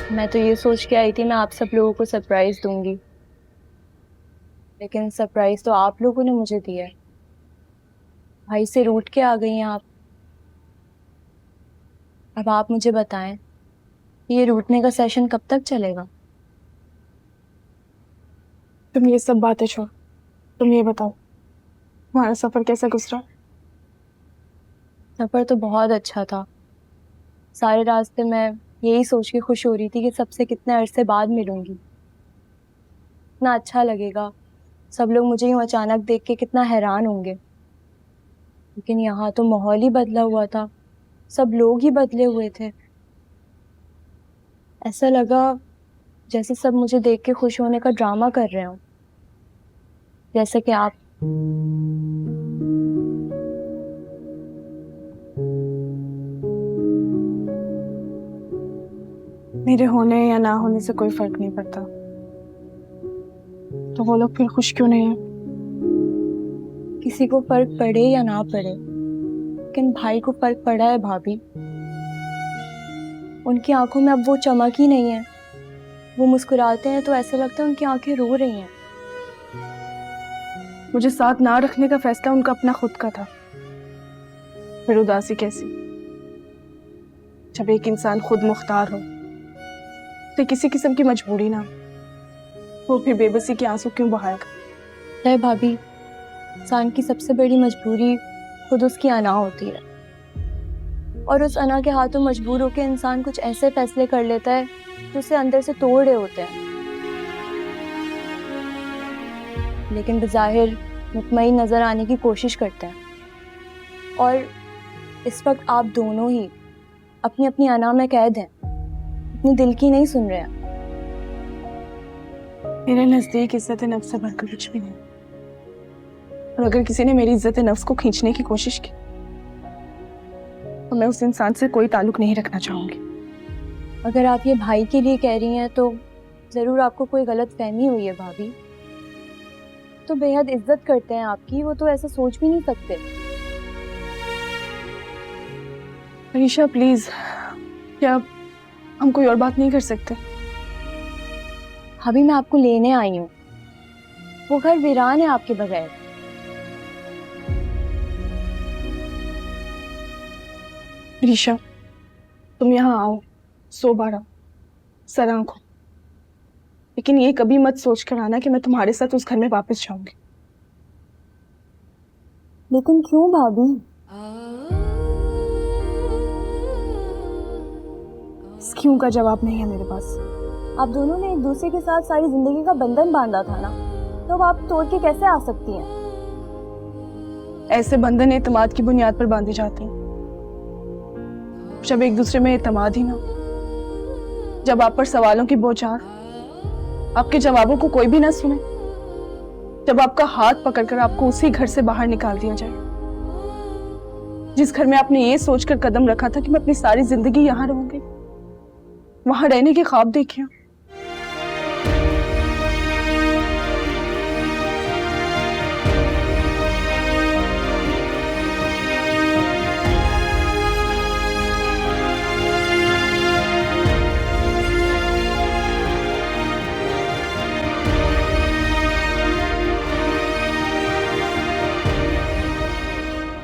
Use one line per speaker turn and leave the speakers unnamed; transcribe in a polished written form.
मैं तो ये सोच के आई थी मैं आप सब लोगों को सरप्राइज दूंगी, लेकिन सरप्राइज तो आप लोगों ने मुझे दिया है। भाई से रूठ के आ गई हैं आप। अब आप मुझे बताएं कि ये रूठने का सेशन कब तक चलेगा।
तुम ये सब बातें छोड़, तुम ये बताओ तुम्हारा सफर कैसा गुजरा।
सफर तो बहुत अच्छा था। सारे रास्ते मैं यही सोच के खुश हो रही थी कि सबसे कितने अरसे बाद मिलूंगी, कितना अच्छा लगेगा। सब लोग मुझे यूं अचानक देख के कितना हैरान होंगे। लेकिन यहाँ तो माहौल ही बदला हुआ था, सब लोग ही बदले हुए थे। ऐसा लगा जैसे सब मुझे देख के खुश होने का ड्रामा कर रहे हो, जैसे कि आप।
मेरे होने या ना होने से कोई फर्क नहीं पड़ता, तो वो लोग फिर खुश क्यों नहीं है।
किसी को फर्क पड़े या ना पड़े, लेकिन भाई को फर्क पड़ा है भाभी। उनकी आंखों में अब वो चमक ही नहीं है। वो मुस्कुराते हैं तो ऐसा लगता है उनकी आंखें रो रही हैं।
मुझे साथ ना रखने का फैसला उनका अपना खुद का था, फिर उदासी कैसी। जब एक इंसान खुद मुख्तार हो तो किसी किस्म की मजबूरी ना हो, वो फिर बेबसी के आंसू क्यों बहाएगा।
है भाभी, इंसान की सबसे बड़ी मजबूरी खुद उसकी अना होती है, और उस अना के हाथों मजबूर होकर इंसान कुछ ऐसे फैसले कर लेता है जो उसे अंदर से तोड़ रहे होते हैं। लेकिन बज़ाहिर मुतमईन नजर आने की कोशिश करते हैं, और इस वक्त आप दोनों ही अपनी अपनी अना में कैद हैं, अपनी दिल की नहीं सुन रहे हैं।
मेरे नजदीक इज्जत नफ्स से बढ़कर कुछ भी नहीं, और अगर किसी ने मेरी इज्जत नफ्स को खींचने की कोशिश की तो मैं उस इंसान से कोई ताल्लुक नहीं रखना चाहूंगी।
अगर आप ये भाई के लिए कह रही हैं तो जरूर आपको कोई गलत फहमी हुई है भाभी। तो बेहद इज्जत करते हैं आपकी, वो तो ऐसा सोच भी नहीं सकते।
अरीशा प्लीज, क्या हम कोई और बात नहीं कर सकते।
अभी मैं आपको लेने आई हूँ, वो घर वीरान है आपके बगैर।
अरीशा तुम यहाँ आओ, 100 बार आओ, सर आंखों, लेकिन ये कभी मत सोच कर आना कि मैं तुम्हारे साथ उस घर में वापस जाऊंगी।
लेकिन क्यों भाभी?
इस क्यों का जवाब नहीं है मेरे पास।
आप दोनों ने एक दूसरे के साथ सारी जिंदगी का बंधन बांधा था ना, तो अब आप तोड़ के कैसे आ सकती हैं?
ऐसे बंधन एतमाद की बुनियाद पर बांधे जाते हैं। जब एक दूसरे में एतमाद ही ना हो, जब आप पर सवालों की बौछार, आपके जवाबों को कोई भी ना सुने, जब आपका हाथ पकड़कर आपको उसी घर से बाहर निकाल दिया जाए जिस घर में आपने ये सोचकर कदम रखा था कि मैं अपनी सारी जिंदगी यहाँ रहूंगी, वहां रहने के ख्वाब देखे।